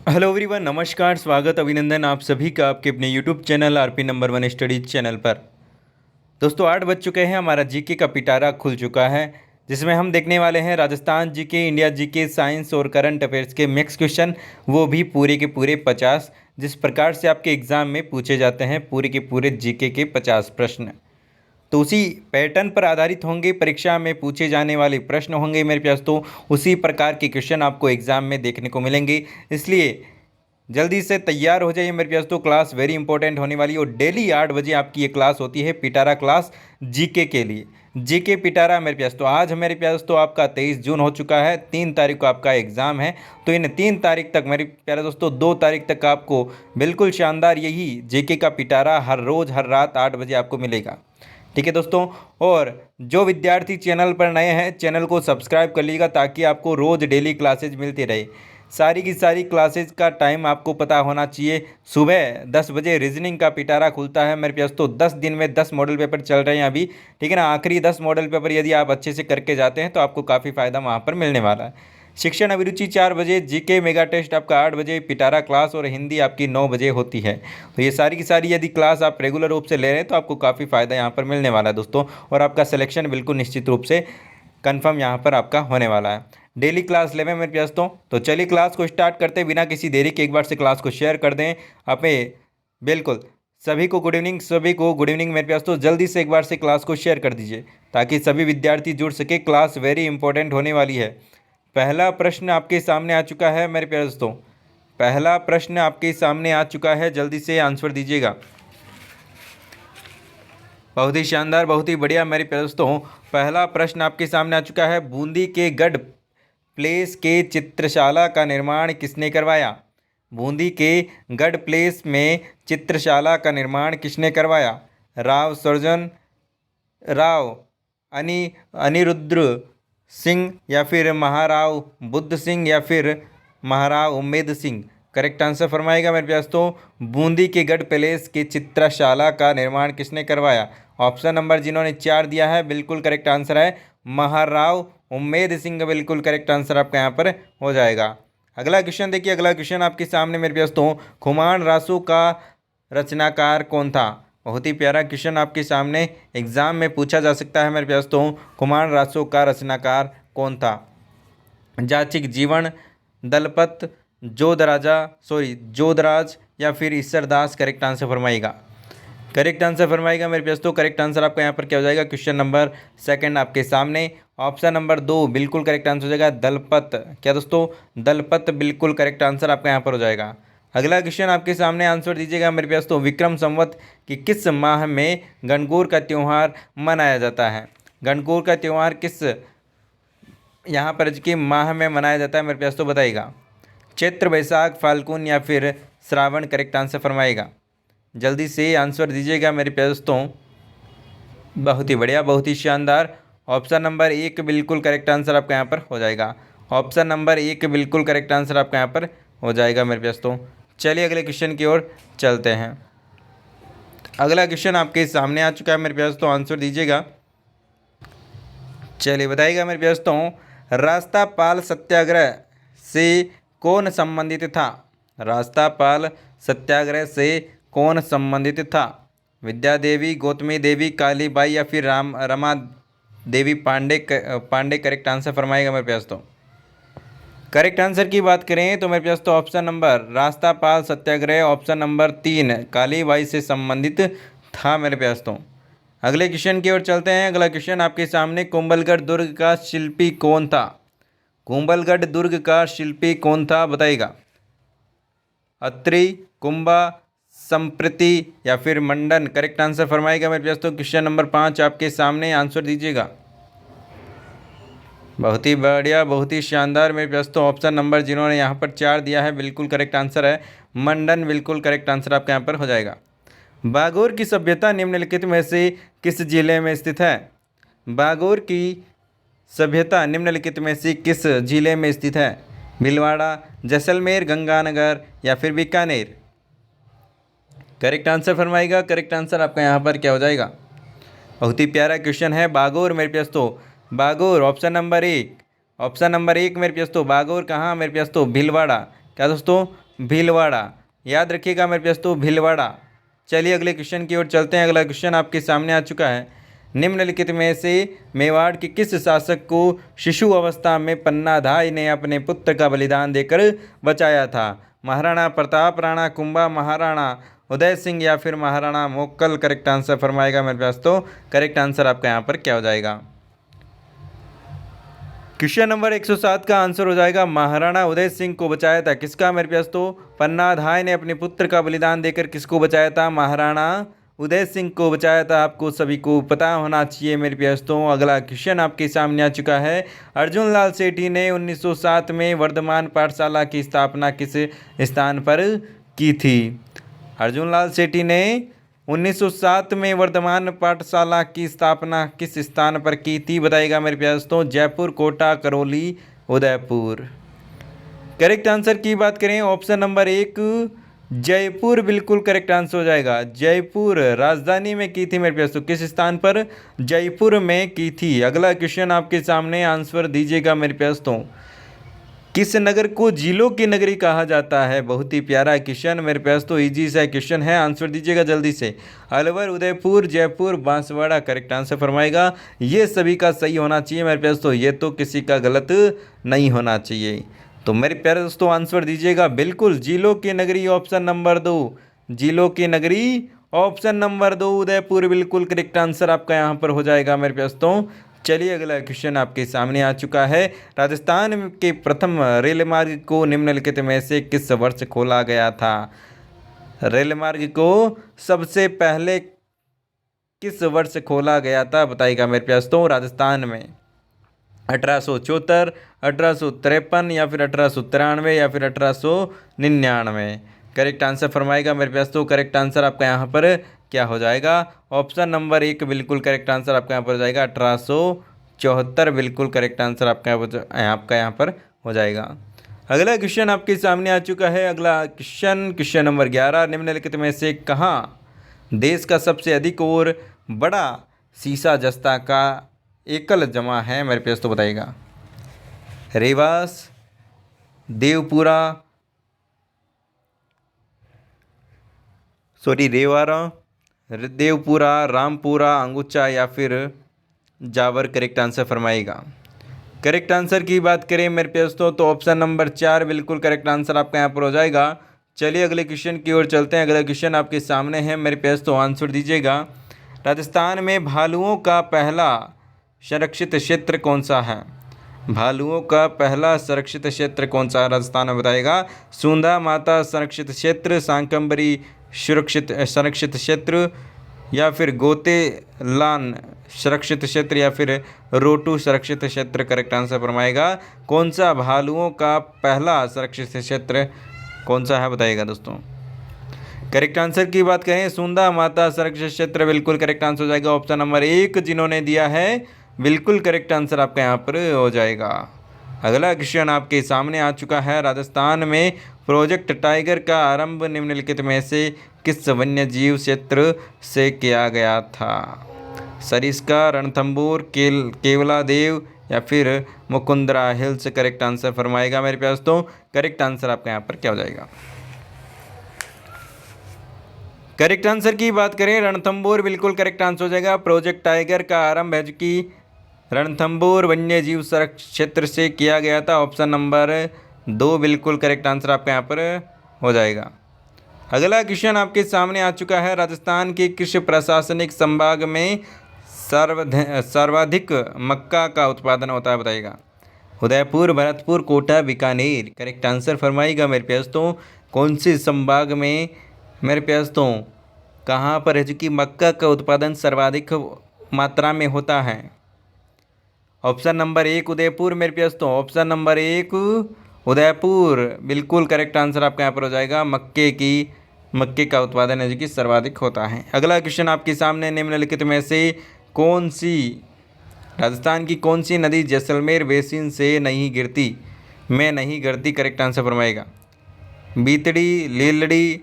Hello everyone, नमस्कार, स्वागत, अभिनंदन आप सभी का आपके अपने YouTube channel RP number one studies channel पर। दोस्तों 8 बज चुके हैं, हमारा जीके का पिटारा खुल चुका है जिसमें हम देखने वाले हैं Rajasthan GK, India GK, science और करंट अफेयर्स के मिक्स क्वेश्चन, वो भी पूरे के पूरे 50। जिस प्रकार से आपके एग्ज़ाम में पूछे जाते हैं पूरे के पूरे जीके के 50 प्रश्न, तो उसी पैटर्न पर आधारित होंगे। परीक्षा में पूछे जाने वाले प्रश्न होंगे मेरे पास, तो उसी प्रकार के क्वेश्चन आपको एग्ज़ाम में देखने को मिलेंगे। इसलिए जल्दी से तैयार हो जाइए मेरे पास, तो क्लास वेरी इंपॉर्टेंट होने वाली है। और डेली 8 बजे आपकी ये क्लास होती है, पिटारा क्लास जीके के लिए, जीके पिटारा मेरे पास। तो आज मेरे पास तो आपका 23 जून हो चुका है, 3 तारीख को आपका एग्ज़ाम है। तो इन 3 तारीख तक मेरे प्यारे दोस्तों, 2 तारीख तक आपको बिल्कुल शानदार यही जीके का पिटारा हर रोज़ हर रात 8 बजे आपको मिलेगा। ठीक है दोस्तों, और जो विद्यार्थी चैनल पर नए हैं चैनल को सब्सक्राइब कर लीजिएगा ताकि आपको रोज़ डेली क्लासेज मिलती रहे। सारी की सारी क्लासेज का टाइम आपको पता होना चाहिए। सुबह 10 बजे रीजनिंग का पिटारा खुलता है मेरे पास, तो 10 दिन में 10 मॉडल पेपर चल रहे हैं अभी। ठीक है ना, आखिरी 10 मॉडल पेपर यदि आप अच्छे से करके जाते हैं तो आपको काफ़ी फ़ायदा वहाँ पर मिलने वाला है। शिक्षण अभिरुचि 4 बजे, जीके मेगा टेस्ट आपका 8 बजे, पिटारा क्लास और हिंदी आपकी 9 बजे होती है। तो ये सारी की सारी यदि क्लास आप रेगुलर रूप से ले रहे हैं तो आपको काफ़ी फ़ायदा यहाँ पर मिलने वाला है दोस्तों, और आपका सिलेक्शन बिल्कुल निश्चित रूप से कन्फर्म यहाँ पर आपका होने वाला है। डेली क्लास लेवे मेरे पास तो चलिए क्लास को स्टार्ट करते बिना किसी देरी के। एक बार से क्लास को शेयर कर दें अपने, बिल्कुल सभी को गुड इवनिंग, सभी को गुड इवनिंग मेरे पास। तो जल्दी से एक बार से क्लास को शेयर कर दीजिए ताकि सभी विद्यार्थी जुड़ सके। क्लास वेरी इंपॉर्टेंट होने वाली है। पहला प्रश्न आपके सामने आ चुका है मेरे प्यारे दोस्तों, पहला प्रश्न आपके सामने आ चुका है, जल्दी से आंसर दीजिएगा। बहुत ही शानदार, बहुत ही बढ़िया मेरे प्यारे दोस्तों। पहला प्रश्न आपके सामने आ चुका है, बूंदी के गढ़ प्लेस के चित्रशाला का निर्माण किसने करवाया? बूंदी के गढ़ प्लेस में चित्रशाला का निर्माण किसने करवाया? राव सर्जन, राव अनि अनिरुद्र सिंह, या फिर महाराव बुद्ध सिंह, या फिर महाराव उम्मेद सिंह? करेक्ट आंसर फरमाएगा मेरे प्यास। तो बूंदी के गढ़ पैलेस की चित्रशाला का निर्माण किसने करवाया? ऑप्शन नंबर जिन्होंने 4 दिया है बिल्कुल करेक्ट आंसर है महाराव उम्मेद सिंह, बिल्कुल करेक्ट आंसर आपका यहाँ पर हो जाएगा। अगला क्वेश्चन देखिए, अगला क्वेश्चन आपके सामने मेरे प्यास। तो खुमान रासू का रचनाकार कौन था? बहुत ही प्यारा क्वेश्चन आपके सामने एग्जाम में पूछा जा सकता है मेरे प्यास। तो खुमान रासू का रचनाकार कौन था? जाचिक जीवन, दलपत, जोधराज, या फिर ईसरदास? करेक्ट आंसर फरमाएगा, करेक्ट आंसर फरमाएगा मेरे प्यास। तो करेक्ट आंसर आपका यहाँ पर क्या हो जाएगा? क्वेश्चन नंबर सेकंड आपके सामने, ऑप्शन नंबर 2 बिल्कुल करेक्ट आंसर हो जाएगा दलपत। क्या दोस्तों? दलपत बिल्कुल करेक्ट आंसर आपका यहाँ पर हो जाएगा। अगला क्वेश्चन आपके सामने, आंसर दीजिएगा मेरे प्यास। तो विक्रम संवत की किस माह में गणगौर का त्यौहार मनाया जाता है? गणगौर का त्यौहार किस यहाँ पर के माह में मनाया जाता है मेरे प्यास? तो बताइएगा, चैत्र, बैसाख, फाल्गुन, या फिर श्रावण? करेक्ट आंसर फरमाएगा, जल्दी से आंसर दीजिएगा मेरे प्यारे दोस्तों। बहुत ही बढ़िया, बहुत ही शानदार। ऑप्शन नंबर 1 बिल्कुल करेक्ट आंसर आपका यहाँ पर हो जाएगा। ऑप्शन नंबर 1 बिल्कुल करेक्ट आंसर आपका यहाँ पर हो जाएगा मेरे प्यारे दोस्तों। चलिए अगले क्वेश्चन की ओर चलते हैं। अगला क्वेश्चन आपके सामने आ चुका है मेरे प्यारे दोस्तों, आंसर दीजिएगा। चलिए बताइएगा मेरे प्यारे दोस्तों, रास्तापाल सत्याग्रह से कौन संबंधित था? रास्तापाल सत्याग्रह से कौन संबंधित था? विद्या देवी, गौतमी देवी, कालीबाई, या फिर रमा देवी पांडे? करेक्ट आंसर फरमाएगा मेरे प्यास। तो करेक्ट आंसर की बात करें तो मेरे पास तो ऑप्शन नंबर रास्तापाल सत्याग्रह, ऑप्शन नंबर 3 कालीबाई से संबंधित था मेरे प्यास। तो अगले क्वेश्चन की ओर चलते हैं। अगला क्वेश्चन आपके सामने, कुंभलगढ़ दुर्ग का शिल्पी कौन था? कुंभलगढ़ दुर्ग का शिल्पी कौन था बताइएगा? अत्रि, कुंभा, संप्रति, या फिर मंडन? करेक्ट आंसर फरमाएगा मेरे पास। तो क्वेश्चन नंबर 5 आपके सामने, आंसर दीजिएगा। बहुत ही बढ़िया, बहुत ही शानदार मेरे पास। तो ऑप्शन नंबर जिन्होंने यहाँ पर 4 दिया है बिल्कुल करेक्ट आंसर है मंडन, बिल्कुल करेक्ट आंसर आपके यहाँ पर हो जाएगा। बागोर की सभ्यता निम्नलिखित में से किस जिले में स्थित है? बागोर की सभ्यता निम्नलिखित में से किस जिले में स्थित है? भीलवाड़ा, जैसलमेर, गंगानगर, या फिर बीकानेर? करेक्ट आंसर फरमाएगा, करेक्ट आंसर आपका यहाँ पर क्या हो जाएगा? बहुत ही प्यारा क्वेश्चन है। बागोर मेरे पास तो बागोर ऑप्शन नंबर 1, ऑप्शन नंबर 1 मेरे पास तो बागोर कहाँ मेरे पास? तो भीलवाड़ा। क्या दोस्तों? भीलवाड़ा। याद रखिएगा मेरे दोस्तों, भीलवाड़ा। चलिए अगले क्वेश्चन की ओर चलते हैं। अगला क्वेश्चन आपके सामने आ चुका है। निम्नलिखित में से मेवाड़ के किस शासक को शिशु अवस्था में पन्नाधाय ने अपने पुत्र का बलिदान देकर बचाया था? महाराणा प्रताप, राणा कुंभा, महाराणा उदय सिंह या फिर महाराणा मोक्कल? करेक्ट आंसर फरमाएगा मेरे दोस्तों। करेक्ट आंसर आपका यहाँ पर क्या हो जाएगा? क्वेश्चन नंबर 107 का आंसर हो जाएगा महाराणा उदय सिंह को बचाया था। किसका मेरे दोस्तों? पन्नाधाय ने अपने पुत्र का बलिदान देकर किसको बचाया था? महाराणा उदय सिंह को बचाया था। आपको सभी को पता होना चाहिए मेरे दोस्तों। अगला क्वेश्चन आपके सामने आ चुका है। अर्जुन लाल सेठी ने 1907 में वर्धमान पाठशाला की स्थापना किस स्थान पर की थी? अर्जुन लाल सेठी ने 1907 में वर्धमान पाठशाला की स्थापना किस स्थान पर की थी? बताइएगा मेरे दोस्तों। जयपुर, कोटा, करौली, उदयपुर? करेक्ट आंसर की बात करें, ऑप्शन नंबर 1 जयपुर बिल्कुल करेक्ट आंसर हो जाएगा। जयपुर राजधानी में की थी मेरे दोस्तों। किस स्थान पर? जयपुर में की थी। अगला क्वेश्चन आपके सामने, आंसर दीजिएगा मेरे दोस्तों। किस नगर को झीलों की नगरी कहा जाता है? बहुत ही प्यारा क्वेश्चन मेरे पास, तो इजी सा क्वेश्चन है। आंसर दीजिएगा जल्दी से। अलवर, उदयपुर, जयपुर, बांसवाड़ा? करेक्ट आंसर फरमाएगा। ये सभी का सही होना चाहिए मेरे पास, तो ये तो किसी का गलत नहीं होना चाहिए। तो मेरे प्यारे दोस्तों आंसर दीजिएगा बिल्कुल झीलों की नगरी, ऑप्शन नंबर 2। झीलों की नगरी ऑप्शन नंबर 2 उदयपुर बिल्कुल करेक्ट आंसर आपका यहाँ पर हो जाएगा मेरे दोस्तों। चलिए अगला क्वेश्चन आपके सामने आ चुका है। राजस्थान के प्रथम रेल मार्ग को निम्नलिखित में से किस वर्ष खोला गया था? रेल मार्ग को सबसे पहले किस वर्ष खोला गया था? बताइएगा मेरे दोस्तों। राजस्थान में 1874, 1853 या फिर 1893 या फिर 1899? करेक्ट आंसर फरमाएगा मेरे दोस्तों। करेक्ट आंसर आपका यहाँ पर क्या हो जाएगा? ऑप्शन नंबर 1 बिल्कुल करेक्ट आंसर आपका यहाँ पर हो जाएगा। 1874 बिल्कुल करेक्ट आंसर आपका यहाँ पर हो जाएगा। अगला क्वेश्चन आपके सामने आ चुका है। अगला क्वेश्चन नंबर 11। निम्नलिखित में से कहाँ देश का सबसे अधिक और बड़ा सीसा जस्ता का एकल जमा है मेरे पास? तो बताइएगा। रेवास, देवपुरा, रेवाड़ा, देवपुरा, रामपुरा, अंगुचा या फिर जावर? करेक्ट आंसर फरमाएगा। करेक्ट आंसर की बात करें मेरे दोस्तों तो ऑप्शन नंबर 4 बिल्कुल करेक्ट आंसर आपका यहाँ पर हो जाएगा। चलिए अगले क्वेश्चन की ओर चलते हैं। अगला क्वेश्चन आपके सामने है मेरे दोस्तों, आंसर दीजिएगा। राजस्थान में भालुओं का पहला संरक्षित क्षेत्र कौन सा है? भालुओं का पहला संरक्षित क्षेत्र कौन सा है राजस्थान में? बताएगा। सूंधा माता संरक्षित क्षेत्र, शाकंभरी सुरक्षित संरक्षित क्षेत्र या फिर गोतेलान सुरक्षित क्षेत्र या फिर रोटू सुरक्षित क्षेत्र? करेक्ट आंसर फरमाएगा। कौन सा भालुओं का पहला सुरक्षित क्षेत्र कौन सा है? बताइएगा दोस्तों। करेक्ट आंसर की बात करें, सूंधा माता संरक्षित क्षेत्र बिल्कुल करेक्ट आंसर हो जाएगा। ऑप्शन नंबर 1 जिन्होंने दिया है बिल्कुल करेक्ट आंसर आपका यहाँ पर हो जाएगा। अगला क्वेश्चन आपके सामने आ चुका है। राजस्थान में प्रोजेक्ट टाइगर का आरंभ निम्नलिखित में से किस वन्यजीव क्षेत्र से किया गया था? सरिस्का, रणथंभौर, केवलादेव या फिर मुकुंदरा हिल्स? करेक्ट आंसर फरमाएगा मेरे पास। तो करेक्ट आंसर आपका यहाँ पर क्या हो जाएगा? करेक्ट आंसर की बात करें, रणथंभौर बिल्कुल करेक्ट आंसर हो जाएगा। प्रोजेक्ट टाइगर का आरंभ है जो कि रणथंभौर वन्य जीव संरक्षण क्षेत्र से किया गया था। ऑप्शन नंबर 2 बिल्कुल करेक्ट आंसर आपका यहाँ पर हो जाएगा। अगला क्वेश्चन आपके सामने आ चुका है। राजस्थान के किस प्रशासनिक संभाग में सर्वाधिक मक्का का उत्पादन होता है? बताइएगा। उदयपुर, भरतपुर, कोटा, बीकानेर? करेक्ट आंसर फरमाइएगा मेरे दोस्तों। कौन से संभाग में मेरे दोस्तों कहाँ पर है जो कि मक्का का उत्पादन सर्वाधिक मात्रा में होता है? ऑप्शन नंबर 1 उदयपुर मेरे दोस्तों। ऑप्शन नंबर 1 उदयपुर बिल्कुल करेक्ट आंसर आपका यहाँ पर हो जाएगा। मक्के का उत्पादन है जो कि सर्वाधिक होता है। अगला क्वेश्चन आपके सामने, निम्नलिखित में से राजस्थान की कौन सी नदी जैसलमेर बेसिन से नहीं गिरती? करेक्ट आंसर फरमाएगा। बीतड़ी, लीलड़ी,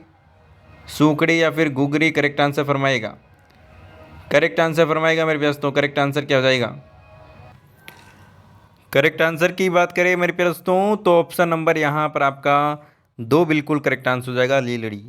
सूकड़ी या फिर गुगरी? करेक्ट आंसर फरमाएगा। करेक्ट आंसर फरमाएगा मेरे दोस्तों। करेक्ट आंसर क्या हो जाएगा? करेक्ट आंसर की बात करें मेरे दोस्तों तो ऑप्शन नंबर यहाँ पर आपका दो बिल्कुल करेक्ट आंसर हो जाएगा लीलड़ी।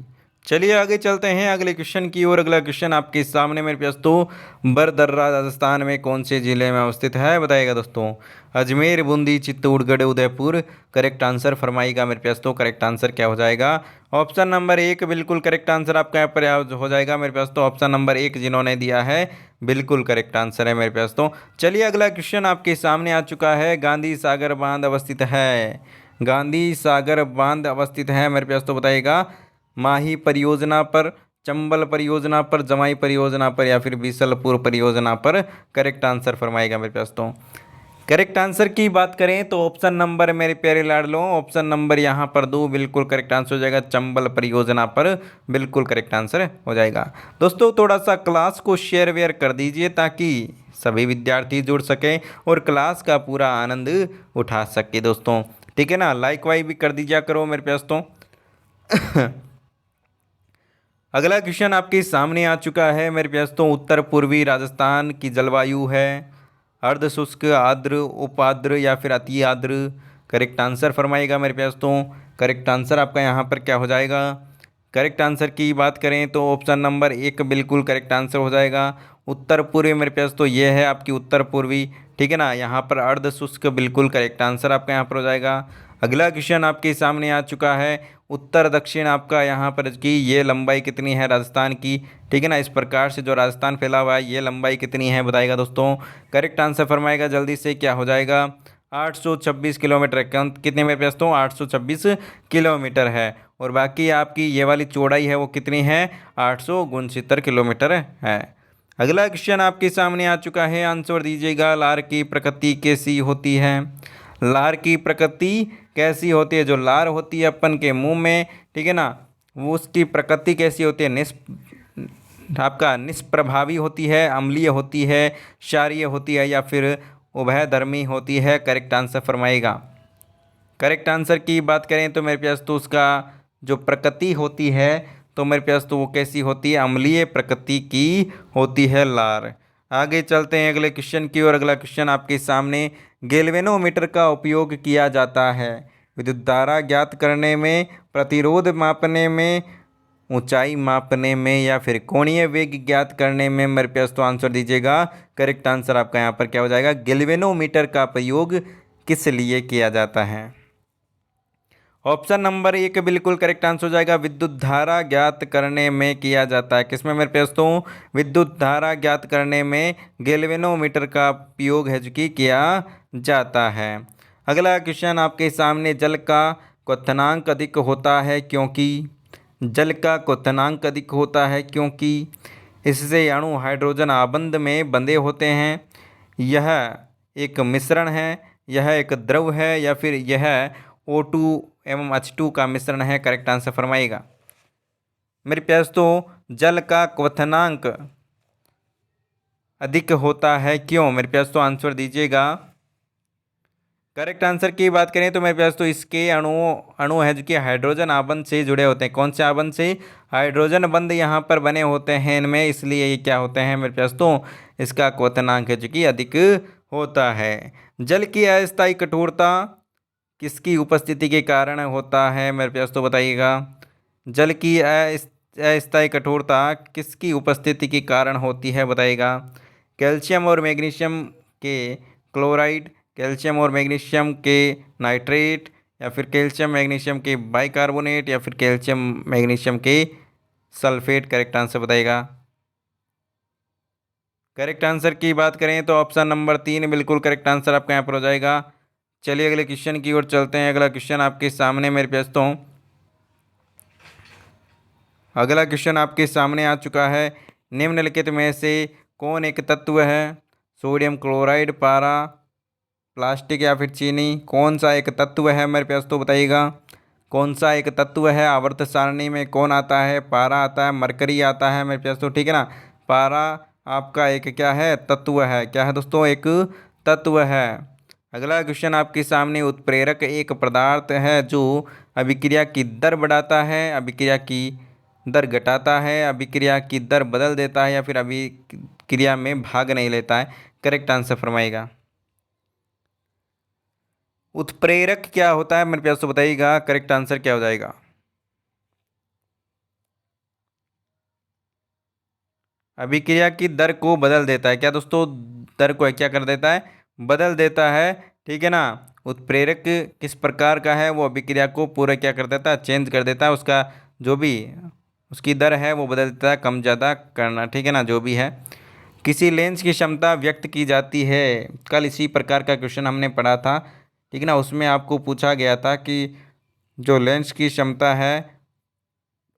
चलिए आगे चलते हैं अगले क्वेश्चन की ओर। अगला क्वेश्चन आपके सामने मेरे पास तो बरदर्रा राजस्थान में कौन से जिले में अवस्थित है बताइएगा दोस्तों। अजमेर, बूंदी, चित्तौड़गढ़, उदयपुर। करेक्ट आंसर फरमाइएगा मेरे पास तो करेक्ट आंसर क्या हो जाएगा। ऑप्शन नंबर एक बिल्कुल करेक्ट आंसर आपका यहाँ पर हो जाएगा मेरे पास तो। ऑप्शन नंबर एक जिन्होंने दिया है बिल्कुल करेक्ट आंसर है मेरे पास तो। चलिए अगला क्वेश्चन आपके सामने आ चुका है। गांधी सागर बांध अवस्थित है, गांधी सागर बांध अवस्थित है मेरे पास तो बताइएगा। माही परियोजना पर, चंबल परियोजना पर, जमाई परियोजना पर या फिर बीसलपुर परियोजना पर। करेक्ट आंसर फरमाएगा मेरे पास तो। करेक्ट आंसर की बात करें तो ऑप्शन नंबर मेरे प्यारे लाडलों, ऑप्शन नंबर यहाँ पर दो बिल्कुल करेक्ट आंसर हो जाएगा। चंबल परियोजना पर बिल्कुल करेक्ट आंसर हो जाएगा। दोस्तों थोड़ा सा क्लास को शेयर वेयर कर दीजिए ताकि सभी विद्यार्थी जुड़ सकें और क्लास का पूरा आनंद उठा सके दोस्तों, ठीक है ना। लाइक वाइक भी कर दीजिए करो मेरे पास तो। अगला क्वेश्चन आपके सामने आ चुका है मेरे पास तो। उत्तर पूर्वी राजस्थान की जलवायु है अर्ध शुष्क, आर्द्र, उपाद्र या फिर अति आर्द्र। करेक्ट आंसर फरमाइएगा मेरे पास तो। करेक्ट आंसर आपका यहाँ पर क्या हो जाएगा। करेक्ट आंसर की बात करें तो ऑप्शन नंबर एक बिल्कुल करेक्ट आंसर हो जाएगा। उत्तर पूर्वी मेरे पास तो ये है आपकी उत्तर पूर्वी, ठीक है ना। यहाँ पर अर्ध शुष्क बिल्कुल करेक्ट आंसर आपका यहाँ पर हो जाएगा। अगला क्वेश्चन आपके सामने आ चुका है। उत्तर दक्षिण आपका यहाँ पर की ये लंबाई कितनी है राजस्थान की, ठीक है ना। इस प्रकार से जो राजस्थान फैला हुआ है ये लंबाई कितनी है बताएगा दोस्तों। करेक्ट आंसर फरमाएगा जल्दी से क्या हो जाएगा। 826 किलोमीटर। कितने मेरे पास तो 826 किलोमीटर है। और बाकी आपकी ये वाली चौड़ाई है वो कितनी है 869 किलोमीटर है। अगला क्वेश्चन आपके सामने आ चुका है, आंसर दीजिएगा। लार की प्रकृति कैसी होती है। लार की प्रकृति कैसी होती है। जो लार होती है अपन के मुंह में, ठीक है ना, वो उसकी प्रकृति कैसी होती है। आपका निष्प्रभावी होती है, अम्लीय होती है, क्षारीय होती है या फिर उभयधर्मी होती है। करेक्ट आंसर फरमाएगा। करेक्ट आंसर की बात करें तो मेरे पास तो उसका जो प्रकृति होती है तो मेरे पास तो वो कैसी होती है, अम्लीय प्रकृति की होती है लार। आगे चलते हैं अगले क्वेश्चन की ओर। अगला क्वेश्चन आपके सामने। गैल्वेनोमीटर का उपयोग किया जाता है विद्युत धारा ज्ञात करने में, प्रतिरोध मापने में, ऊंचाई मापने में या फिर कोणीय वेग ज्ञात करने में। मेरे पास तो आंसर दीजिएगा। करेक्ट आंसर आपका यहाँ पर क्या हो जाएगा। गैल्वेनोमीटर का प्रयोग किस लिए किया जाता है। ऑप्शन नंबर एक बिल्कुल करेक्ट आंसर हो जाएगा। विद्युत धारा ज्ञात करने में किया जाता है। किसमें मेरे पास तो विद्युत धारा ज्ञात करने में गैल्वेनोमीटर का उपयोग है जो कि किया जाता है। अगला क्वेश्चन आपके सामने। जल का क्वथनांक अधिक होता है क्योंकि। जल का क्वथनांक अधिक होता है क्योंकि इससे अणु हाइड्रोजन आबंध में बंधे होते हैं, यह एक मिश्रण है, यह एक द्रव है या फिर यह O2 एवं H2 का मिश्रण है। करेक्ट आंसर फरमाइएगा। मेरे प्यास तो जल का क्वथनांक अधिक होता है क्यों। मेरे प्यास तो आंसर दीजिएगा। करेक्ट आंसर की बात करें तो मेरे पास तो इसके अणु है जो कि हाइड्रोजन आबंध से जुड़े होते हैं। कौन से आबंध से, हाइड्रोजन बंध यहाँ पर बने होते हैं इनमें, इसलिए ये क्या होते हैं मेरे पास तो इसका क्वथनांक है जो कि अधिक होता है। जल की अस्थायी कठोरता किसकी उपस्थिति के कारण होता है मेरे पास तो बताइएगा। जल की अस्थायी कठोरता किसकी उपस्थिति के कारण होती है बताइएगा। कैल्शियम और मैग्नीशियम के क्लोराइड, कैल्शियम और मैग्नीशियम के नाइट्रेट या फिर कैल्शियम मैग्नीशियम के बाइकार्बोनेट या फिर कैल्शियम मैग्नीशियम के सल्फेट। करेक्ट आंसर बताइएगा। करेक्ट आंसर की बात करें तो ऑप्शन नंबर 3 बिल्कुल करेक्ट आंसर आपका यहाँ पर हो जाएगा। चलिए अगले क्वेश्चन की ओर चलते हैं। अगला क्वेश्चन आपके सामने मेरे पास तो अगला क्वेश्चन आपके सामने आ चुका है। निम्नलिखित में से कौन एक तत्व है। सोडियम क्लोराइड, पारा, प्लास्टिक या फिर चीनी। कौन सा एक तत्व है मेरे पास तो बताइएगा। कौन सा एक तत्व है। आवर्त सारणी में कौन आता है, पारा आता है, मरकरी आता है मेरे पास तो, ठीक है ना। पारा आपका एक क्या है, तत्व है। क्या है दोस्तों, एक तत्व है। अगला क्वेश्चन आपके सामने। उत्प्रेरक एक पदार्थ है जो अभिक्रिया की दर बढ़ाता है, अभिक्रिया की दर घटाता है, अभिक्रिया की दर बदल देता है या फिर अभिक्रिया में भाग नहीं लेता है। करेक्ट आंसर फरमाइएगा। उत्प्रेरक क्या होता है मेरे प्यास तो बताइएगा। करेक्ट आंसर क्या हो जाएगा। अभिक्रिया की दर को बदल देता है। क्या दोस्तों, दर को क्या कर देता है, बदल देता है, ठीक है ना। उत्प्रेरक किस प्रकार का है, वो अभिक्रिया को पूरा क्या कर देता है, चेंज कर देता है, उसका जो भी उसकी दर है वो बदल देता है, कम ज़्यादा करना, ठीक है ना, जो भी है। किसी लेंस की क्षमता व्यक्त की जाती है, कल इसी प्रकार का क्वेश्चन हमने पढ़ा था, ठीक है ना। उसमें आपको पूछा गया था कि जो लेंस की क्षमता है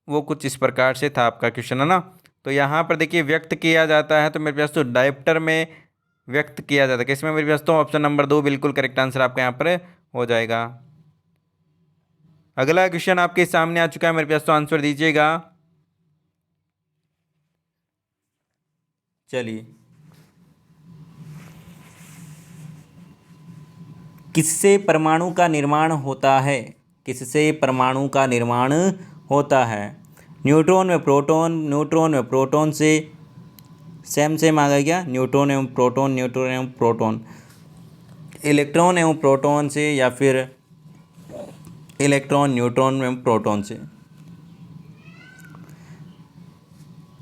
वो कुछ इस प्रकार से था, आपका क्वेश्चन है ना। तो यहाँ पर देखिए व्यक्त किया जाता है, तो मेरे पास तो डायोप्टर में व्यक्त किया जाता है, किसमें मेरे पास तो ऑप्शन नंबर 2 बिल्कुल करेक्ट आंसर आपका यहाँ पर हो जाएगा। अगला क्वेश्चन आपके सामने आ चुका है, मेरे पास तो आंसर दीजिएगा। चलिए, किससे परमाणु का निर्माण होता है, किससे परमाणु का निर्माण होता है। न्यूट्रॉन में प्रोटॉन, न्यूट्रॉन में प्रोटॉन से, सेम सेम आ गया, न्यूट्रॉन एवं प्रोटॉन, न्यूट्रॉन एवं प्रोटॉन। इलेक्ट्रॉन एवं प्रोटॉन से, या फिर इलेक्ट्रॉन न्यूट्रॉन एवं प्रोटॉन से।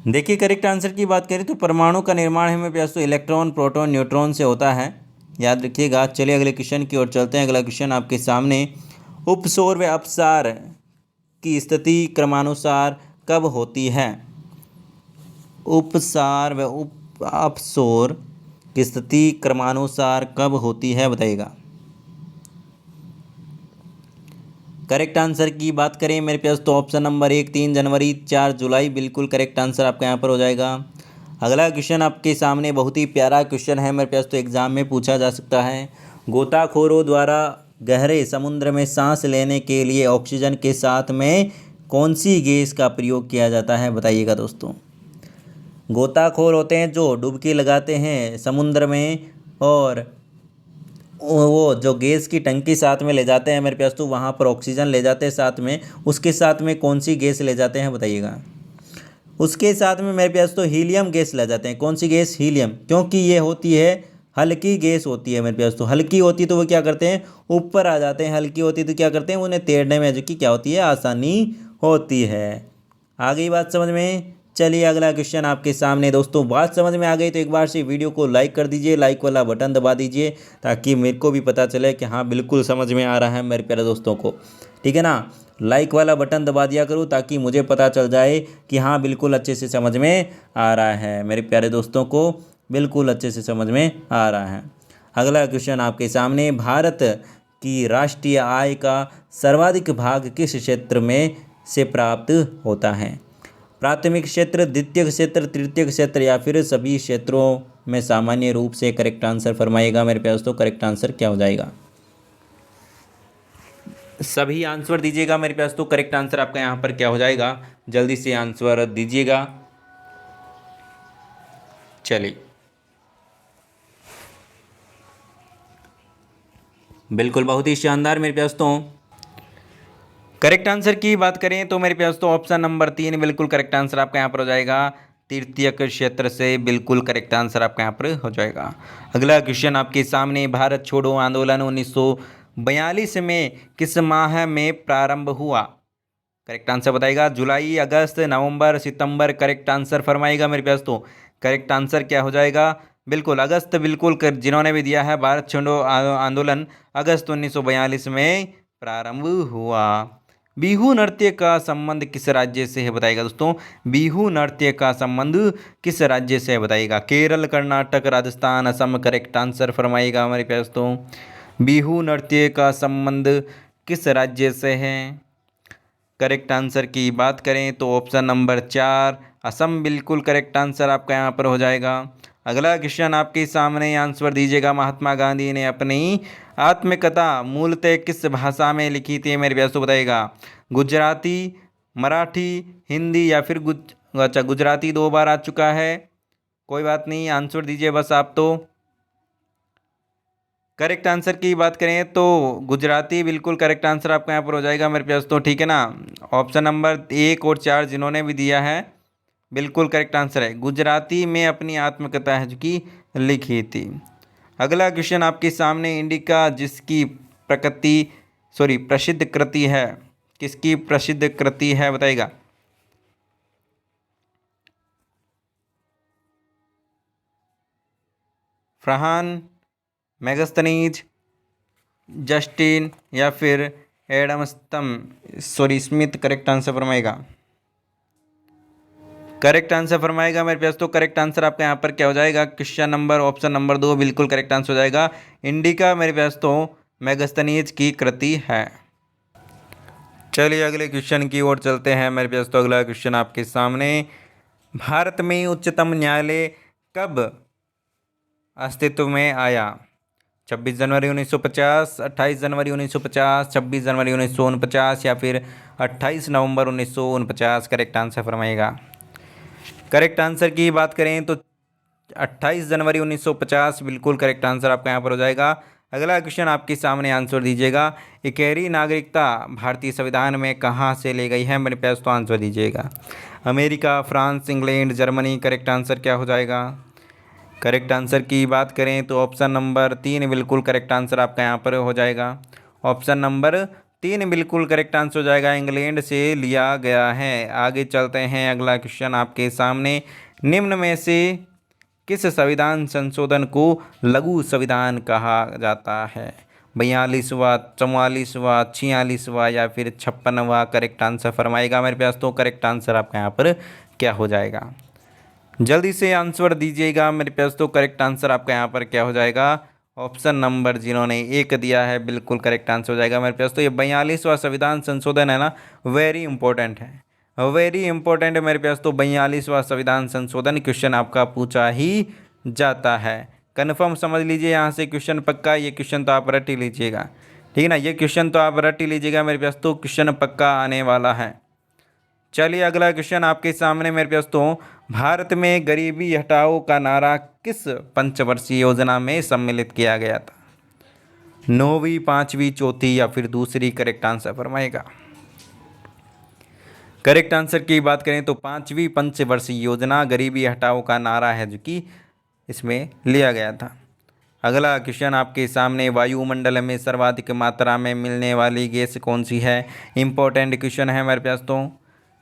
देखिए करेक्ट आंसर की बात करें तो परमाणु का निर्माण है मेरे पास तो इलेक्ट्रॉन, प्रोटॉन, न्यूट्रॉन से होता है, याद रखिएगा। चलिए अगले क्वेश्चन की ओर चलते हैं। अगला क्वेश्चन आपके सामने, उपसौर व अपसार की स्थिति क्रमानुसार कब होती है। उपसार व अपसौर की स्थिति क्रमानुसार कब होती है, बताइएगा। करेक्ट आंसर की बात करें मेरे पास तो ऑप्शन नंबर 1 3 जनवरी, 4 जुलाई, बिल्कुल करेक्ट आंसर आपका यहाँ पर हो जाएगा। अगला क्वेश्चन आपके सामने बहुत ही प्यारा क्वेश्चन है, मेरे पास तो एग्जाम में पूछा जा सकता है। गोताखोरों द्वारा गहरे समुद्र में सांस लेने के लिए ऑक्सीजन के साथ में कौन सी गैस का प्रयोग किया जाता है, बताइएगा दोस्तों। गोताखोर होते हैं जो डुबकी लगाते हैं समुद्र में, और वो जो गैस की टंकी साथ में ले जाते हैं मेरे पास तो, वहाँ पर ऑक्सीजन ले जाते हैं साथ में, उसके साथ में कौन सी गैस ले जाते हैं, बताइएगा। उसके साथ में मेरे पास तो हीलियम गैस ले जाते हैं। कौन सी गैस, हीलियम, क्योंकि ये होती है हल्की गैस होती है मेरे पास तो। हल्की होती तो वो क्या करते हैं, ऊपर आ जाते हैं, हल्की होती तो क्या करते हैं, उन्हें तैरने में जो कि क्या होती है, आसानी होती है। आ गई बात समझ में। चलिए अगला क्वेश्चन आपके सामने दोस्तों। बात समझ में आ गई तो एक बार से वीडियो को लाइक कर दीजिए, लाइक वाला बटन दबा दीजिए, ताकि मेरे को भी पता चले कि हाँ बिल्कुल समझ में आ रहा है मेरे प्यारे दोस्तों को, ठीक है ना। लाइक वाला बटन दबा दिया करूँ ताकि मुझे पता चल जाए कि हाँ बिल्कुल अच्छे से समझ में आ रहा है, मेरे प्यारे दोस्तों को बिल्कुल अच्छे से समझ में आ रहा है। अगला क्वेश्चन आपके सामने, भारत की राष्ट्रीय आय का सर्वाधिक भाग किस क्षेत्र में से प्राप्त होता है। प्राथमिक क्षेत्र, द्वितीय क्षेत्र, तृतीय क्षेत्र, या फिर सभी क्षेत्रों में सामान्य रूप से। करेक्ट आंसर फरमाइएगा मेरे प्यारे दोस्तों, करेक्ट आंसर क्या हो जाएगा। सभी आंसर दीजिएगा मेरे पास तो करेक्ट आंसर आपका यहाँ पर क्या हो जाएगा, जल्दी से आंसर दीजिएगा। चलिए, बिल्कुल बहुत ही शानदार मेरे पास तो। करेक्ट आंसर की बात करें तो मेरे पास तो ऑप्शन नंबर 3 बिल्कुल करेक्ट आंसर आपका यहाँ पर हो जाएगा। तृतीय क्षेत्र से बिल्कुल करेक्ट आंसर आपका यहाँ पर हो जाएगा। अगला क्वेश्चन आपके सामने, भारत छोड़ो आंदोलन 1942 में किस माह में प्रारंभ हुआ। करेक्ट आंसर बताएगा, जुलाई, अगस्त, नवंबर, सितंबर। करेक्ट आंसर फरमाएगा मेरे पास तो करेक्ट आंसर क्या हो जाएगा, बिल्कुल अगस्त, बिल्कुल जिन्होंने भी दिया है, भारत छोड़ो आंदोलन अगस्त 1942 में प्रारंभ हुआ। बिहू नृत्य का संबंध किस राज्य से है, बताइएगा दोस्तों। बिहू नृत्य का संबंध किस राज्य से है, बताइएगा। केरल, कर्नाटक, राजस्थान, असम। करेक्ट आंसर फरमाइएगा हमारे पास तो। बिहू नृत्य का संबंध किस राज्य से है। करेक्ट आंसर की बात करें तो ऑप्शन नंबर 4 असम, बिल्कुल करेक्ट आंसर आपका यहाँ पर हो जाएगा। अगला क्वेश्चन आपके सामने, आंसर दीजिएगा। महात्मा गांधी ने अपनी आत्मकथा मूलतः किस भाषा में लिखी थी, मेरे व्यास तो बताइएगा। गुजराती, मराठी, हिंदी, या फिर अच्छा गुजराती 2 बार आ चुका है, कोई बात नहीं, आंसर दीजिए बस आप तो। करेक्ट आंसर की बात करें तो गुजराती, बिल्कुल करेक्ट आंसर आपका यहाँ पर हो जाएगा मेरे पास तो, ठीक है ना। ऑप्शन नंबर 1 और 4 जिन्होंने भी दिया है बिल्कुल करेक्ट आंसर है, गुजराती में अपनी आत्मकथा है जो कि लिखी थी। अगला क्वेश्चन आपके सामने, इंडिका जिसकी प्रसिद्ध कृति है, किसकी प्रसिद्ध कृति है, बताइएगा। फरहान, मेगस्तनीज, जस्टिन या फिर एडम स्मिथ करेक्ट आंसर फरमाएगा। करेक्ट आंसर फरमाएगा मेरे पास। तो करेक्ट आंसर आपका यहाँ पर क्या हो जाएगा, क्वेश्चन नंबर ऑप्शन नंबर 2 बिल्कुल करेक्ट आंसर हो जाएगा। इंडिका मेरे पास तो मेगस्तनीज की कृति है। चलिए अगले क्वेश्चन की ओर चलते हैं मेरे पास। तो अगला क्वेश्चन आपके सामने, भारत में उच्चतम न्यायालय कब अस्तित्व में आया? 26 जनवरी 1950, 28 जनवरी 1950, 26 जनवरी 1949 या फिर 28 नवंबर 1949 करेक्ट आंसर फरमाएगा। करेक्ट आंसर की बात करें तो 28 जनवरी 1950 बिल्कुल करेक्ट आंसर आपका यहाँ पर हो जाएगा। अगला क्वेश्चन आपके सामने आंसर दीजिएगा, इकहरी नागरिकता भारतीय संविधान में कहाँ से ले गई है मेरे पास? तो आंसर दीजिएगा। America, France, England, Germany correct answer क्या हो जाएगा? करेक्ट आंसर की बात करें तो ऑप्शन नंबर 3 बिल्कुल करेक्ट आंसर आपका यहाँ पर हो जाएगा। ऑप्शन नंबर 3 बिल्कुल करेक्ट आंसर हो जाएगा, इंग्लैंड से लिया गया है। आगे चलते हैं, अगला क्वेश्चन आपके सामने, निम्न में से किस संविधान संशोधन को लघु संविधान कहा जाता है? 42वां, 44वां, 46वां या फिर 56वां करेक्ट आंसर फरमाएगा मेरे पास। तो करेक्ट आंसर आपका यहाँ पर क्या हो जाएगा? जल्दी से आंसर दीजिएगा मेरे पास। तो करेक्ट आंसर आपका यहाँ पर क्या हो जाएगा? ऑप्शन नंबर जिन्होंने 1 दिया है बिल्कुल करेक्ट आंसर हो जाएगा मेरे पास। तो ये 42वां संविधान संशोधन है ना, वेरी इंपॉर्टेंट है, वेरी इंपॉर्टेंट है मेरे पास। तो 42वां संविधान संशोधन क्वेश्चन आपका पूछा ही जाता है। कन्फर्म समझ लीजिए, यहाँ से क्वेश्चन पक्का, ये क्वेश्चन तो आप रट ही लीजिएगा, ठीक है ना, ये क्वेश्चन तो आप रट ही लीजिएगा मेरे पास। तो क्वेश्चन पक्का आने वाला है। चलिए अगला क्वेश्चन आपके सामने मेरे पास। तो भारत में गरीबी हटाओ का नारा किस पंचवर्षीय योजना में सम्मिलित किया गया था? 9वीं, 5वीं, चौथी या फिर दूसरी करेक्ट आंसर फरमाएगा। करेक्ट आंसर की बात करें तो 5वीं पंचवर्षीय योजना गरीबी हटाओ का नारा है जो कि इसमें लिया गया था। अगला क्वेश्चन आपके सामने, वायुमंडल में सर्वाधिक मात्रा में मिलने वाली गैस कौन सी है? इंपॉर्टेंट क्वेश्चन है मेरे पास। तो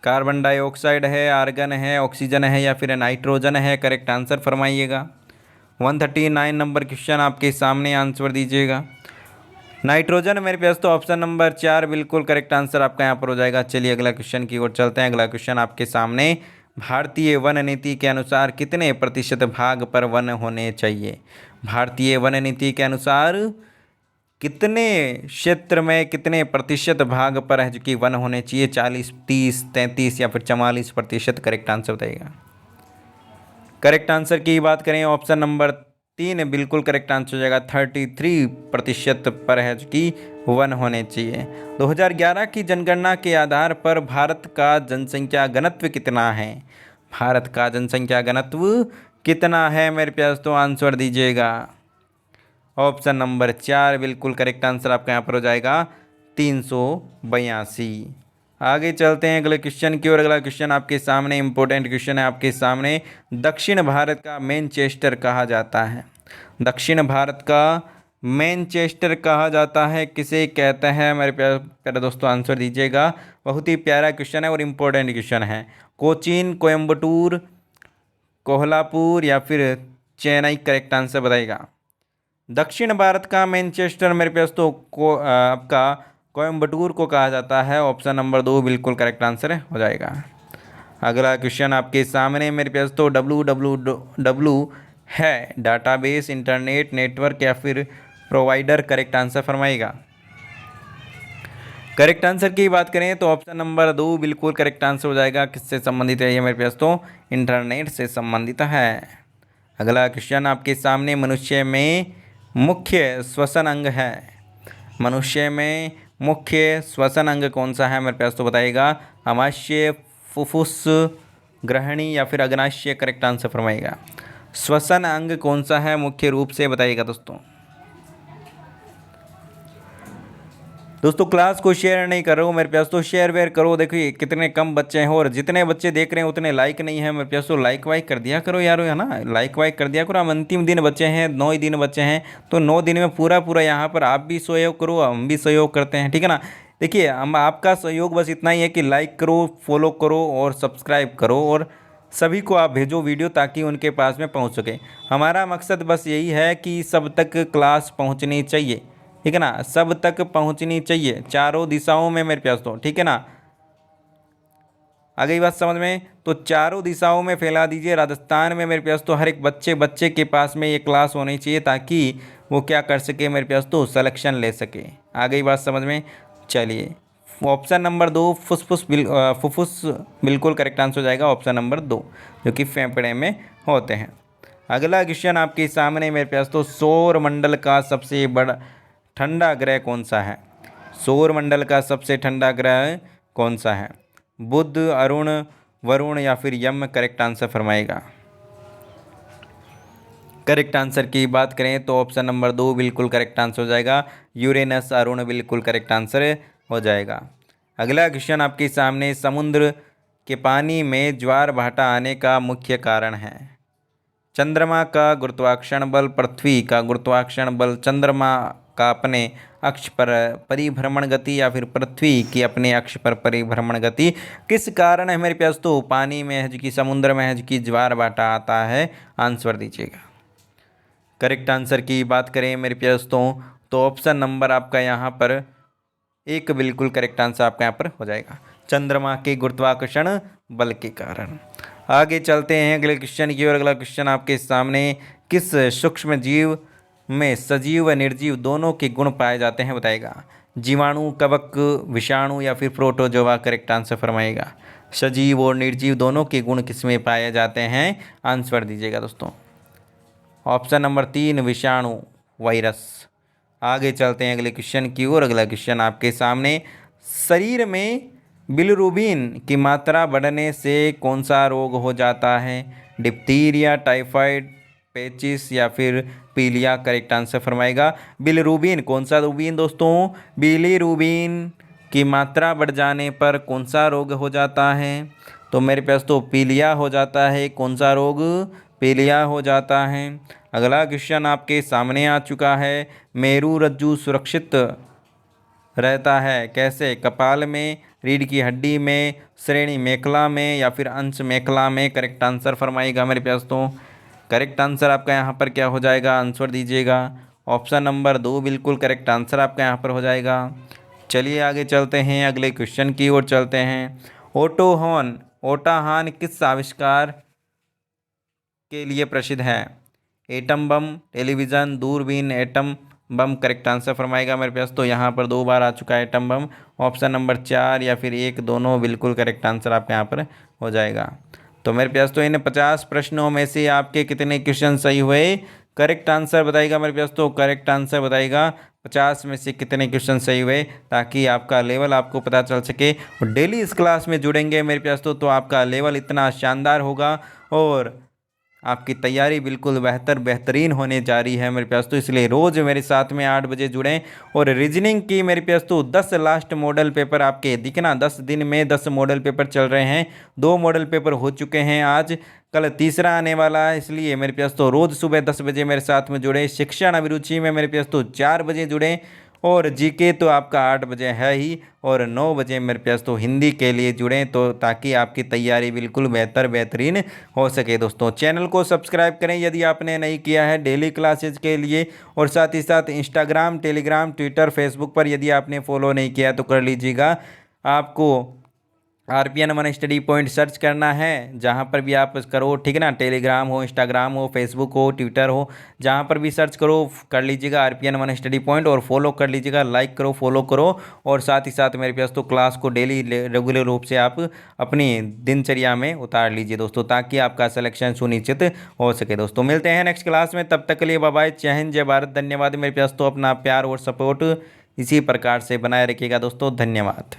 कार्बन डाइऑक्साइड है, आर्गन है, ऑक्सीजन है या फिर नाइट्रोजन है? करेक्ट आंसर फरमाइएगा। 139 नंबर क्वेश्चन आपके सामने, आंसर दीजिएगा। नाइट्रोजन मेरे पास। तो ऑप्शन नंबर 4 बिल्कुल करेक्ट आंसर आपका यहाँ पर हो जाएगा। चलिए अगला क्वेश्चन की ओर चलते हैं। अगला क्वेश्चन आपके सामने, भारतीय वन नीति के अनुसार कितने प्रतिशत भाग पर वन होने चाहिए? भारतीय वन नीति के अनुसार कितने क्षेत्र में कितने प्रतिशत भाग पर है जो कि वन होने चाहिए? 40, 30, 33 या फिर 44% करेक्ट आंसर बताइएगा। करेक्ट आंसर की बात करें, ऑप्शन नंबर 3 बिल्कुल करेक्ट आंसर हो जाएगा। 33% पर है जो कि वन होने चाहिए। 2011 की जनगणना के आधार पर भारत का जनसंख्या घनत्व कितना है? भारत का जनसंख्या घनत्व कितना है मेरे प्यास? तो आंसर दीजिएगा। ऑप्शन नंबर 4 बिल्कुल करेक्ट आंसर आपका यहाँ पर हो जाएगा, 382। आगे चलते हैं अगले क्वेश्चन की ओर। अगला क्वेश्चन आपके सामने इंपॉर्टेंट क्वेश्चन है आपके सामने, दक्षिण भारत का मैनचेस्टर कहा जाता है? दक्षिण भारत का मैनचेस्टर कहा जाता है किसे कहते हैं मेरे प्यारे दोस्तों? आंसर दीजिएगा। बहुत ही प्यारा क्वेश्चन है और इम्पोर्टेंट क्वेश्चन है। कोचीन, कोयम्बटूर, कोल्हापुर या फिर चेन्नई? करेक्ट आंसर बताइएगा। दक्षिण भारत का मैनचेस्टर मेरे पास तो आपका कोयम्बटूर को कहा जाता है। ऑप्शन नंबर 2 बिल्कुल करेक्ट आंसर हो जाएगा। अगला क्वेश्चन आपके सामने मेरे पास तो www है डाटाबेस, इंटरनेट, नेटवर्क या फिर प्रोवाइडर? करेक्ट आंसर फरमाइएगा। करेक्ट आंसर की बात करें तो ऑप्शन नंबर 2 बिल्कुल करेक्ट आंसर हो जाएगा। किससे संबंधित है ये मेरे पास? तो इंटरनेट से संबंधित है। अगला क्वेश्चन आपके सामने, मनुष्य में मुख्य श्वसन अंग है? मनुष्य में मुख्य श्वसन अंग कौन सा है मेरे पास? तो बताइएगा। आमाशय, फुफ्फुस, ग्रहणी या फिर अग्नाशय? Correct answer फरमाइएगा। श्वसन अंग कौन सा है मुख्य रूप से बताइएगा दोस्तों क्लास को शेयर नहीं कर रहा हूँ मेरे प्यास, तो शेयर वेयर करो। देखिए कितने कम बच्चे हैं और जितने बच्चे देख रहे हैं उतने लाइक नहीं है मेरे प्यास, तो लाइक वाइक कर दिया करो यारो, है ना, लाइक वाइक कर दिया करो। हम अंतिम दिन बच्चे हैं, 9 ही दिन बच्चे हैं, तो 9 दिन में पूरा यहाँ पर आप भी सहयोग करो, हम भी सहयोग करते हैं, ठीक है ना। देखिए हम आपका सहयोग बस इतना ही है कि लाइक करो, फॉलो करो और सब्सक्राइब करो और सभी को आप भेजो वीडियो ताकि उनके पास में पहुंच सके। हमारा मकसद बस यही है कि सब तक क्लास पहुंचनी चाहिए, ठीक है ना, सब तक पहुंचनी चाहिए चारों दिशाओं में मेरे प्यास तो, ठीक है ना। आ गई बात समझ में? तो चारों दिशाओं में फैला दीजिए। राजस्थान में मेरे प्यास तो हर एक बच्चे के पास में ये क्लास होनी चाहिए ताकि वो क्या कर सके मेरे प्यास तो, सिलेक्शन ले सके। आ गई बात समझ में? चलिए, ऑप्शन नंबर 2 फुफ्फुस बिल्कुल करेक्ट आंसर हो जाएगा, ऑप्शन नंबर 2, जो कि फेफड़े में होते हैं। अगला क्वेश्चन आपके सामने मेरे प्यास तो, सौर मंडल का सबसे बड़ा ठंडा ग्रह कौन सा है? सौर मंडल का सबसे ठंडा ग्रह कौन सा है? बुध, अरुण, वरुण या फिर यम करेक्ट आंसर फरमाएगा। करेक्ट आंसर की बात करें तो ऑप्शन नंबर 2 बिल्कुल करेक्ट आंसर हो जाएगा, यूरेनस, अरुण बिल्कुल करेक्ट आंसर हो जाएगा। अगला क्वेश्चन आपके सामने, समुद्र के पानी में ज्वार भाटा आने का मुख्य कारण है? चंद्रमा का गुरुत्वाकर्षण बल, पृथ्वी का गुरुत्वाकर्षण बल, चंद्रमा का अपने अक्ष पर परिभ्रमण गति या फिर पृथ्वी की अपने अक्ष पर परिभ्रमण गति। किस कारण है मेरे प्यास तो पानी में है जो कि समुद्र में है जो कि ज्वार भाटा आता है? आंसर दीजिएगा। करेक्ट आंसर की बात करें मेरे प्यास तो ऑप्शन नंबर आपका यहाँ पर 1 बिल्कुल करेक्ट आंसर आपका यहाँ पर हो जाएगा, चंद्रमा के गुरुत्वाकर्षण बल के कारण। आगे चलते हैं अगले क्वेश्चन की ओर। अगला क्वेश्चन आपके सामने, किस सूक्ष्म जीव में सजीव व निर्जीव दोनों के गुण पाए जाते हैं बताएगा? जीवाणु, कवक, विषाणु या फिर प्रोटोजोआ करेक्ट आंसर फरमाएगा। सजीव और निर्जीव दोनों के गुण किसमें पाए जाते हैं? आंसर दीजिएगा दोस्तों। ऑप्शन नंबर 3 विषाणु, वायरस। आगे चलते हैं अगले क्वेश्चन की ओर। अगला क्वेश्चन आपके सामने, शरीर में बिलिरुबिन की मात्रा बढ़ने से कौन सा रोग हो जाता है? डिप्थीरिया, टाइफाइड, पेचिस या फिर पीलिया करेक्ट आंसर फरमाएगा। बिलिरुबिन, कौन सा रूबिन दोस्तों? बिलिरुबिन की मात्रा बढ़ जाने पर कौन सा रोग हो जाता है? तो मेरे पास तो पीलिया हो जाता है। कौन सा रोग? पीलिया हो जाता है। अगला क्वेश्चन आपके सामने आ चुका है, मेरू रज्जु सुरक्षित रहता है कैसे? कपाल में, रीढ़ की हड्डी में, श्रेणी मेखला में या फिर अंश मेखला में करेक्ट आंसर फरमाइएगा मेरे प्यास तो। करेक्ट आंसर आपका यहाँ पर क्या हो जाएगा? आंसर दीजिएगा। ऑप्शन नंबर 2 बिल्कुल करेक्ट आंसर आपका यहाँ पर हो जाएगा। चलिए आगे चलते हैं, अगले क्वेश्चन की ओर चलते हैं। ओटाहान किस आविष्कार के लिए प्रसिद्ध है? एटम बम, टेलीविज़न, दूरबीन, एटम बम करेक्ट आंसर फरमाएगा मेरे पास तो। यहाँ पर 2 बार आ चुका है एटम बम। ऑप्शन नंबर 4 या फिर 1 दोनों बिल्कुल करेक्ट आंसर आपके यहाँ पर हो जाएगा। तो मेरे पास तो इन 50 प्रश्नों में से आपके कितने क्वेश्चन सही हुए? करेक्ट आंसर बताइएगा मेरे पास तो। करेक्ट आंसर बताइएगा 50 में से कितने क्वेश्चन सही हुए, ताकि आपका लेवल आपको पता चल सके। और डेली इस क्लास में जुड़ेंगे मेरे पास तो आपका लेवल इतना शानदार होगा और आपकी तैयारी बिल्कुल बेहतरीन होने जा रही है मेरे प्यास तो। इसलिए रोज़ मेरे साथ में 8 बजे जुड़ें। और रीजनिंग की मेरे प्यास तो 10 लास्ट मॉडल पेपर आपके दिखना, 10 दिन में 10 मॉडल पेपर चल रहे हैं। 2 मॉडल पेपर हो चुके हैं, आज कल तीसरा आने वाला है। इसलिए मेरे प्यास तो रोज़ सुबह 10 बजे मेरे साथ में जुड़े। शिक्षण अभिरुचि में मेरे प्यास तो 4 बजे जुड़ें। और जीके तो आपका 8 बजे है ही, और 9 बजे मेरे प्यास तो हिंदी के लिए जुड़ें, तो ताकि आपकी तैयारी बिल्कुल बेहतरीन हो सके। दोस्तों चैनल को सब्सक्राइब करें यदि आपने नहीं किया है डेली क्लासेज के लिए, और साथ ही साथ इंस्टाग्राम, टेलीग्राम, ट्विटर, फेसबुक पर यदि आपने फॉलो नहीं किया तो कर लीजिएगा। आपको RPN 1 स्टडी पॉइंट सर्च करना है, जहाँ पर भी आप करो, ठीक है ना। टेलीग्राम हो, इंस्टाग्राम हो, फेसबुक हो, ट्विटर हो, जहाँ पर भी सर्च करो कर लीजिएगा RPN 1 स्टडी पॉइंट, और फॉलो कर लीजिएगा, लाइक करो, फॉलो करो। और साथ ही साथ मेरे पास तो क्लास को डेली रेगुलर रूप से आप अपनी दिनचर्या में उतार लीजिए दोस्तों, ताकि आपका सिलेक्शन सुनिश्चित हो सके। दोस्तों मिलते हैं नेक्स्ट क्लास में, तब तक के लिए बाय बाय, जय हिंद, जय भारत, धन्यवाद। मेरे पास तो अपना प्यार और सपोर्ट इसी प्रकार से बनाए रखिएगा दोस्तों, धन्यवाद।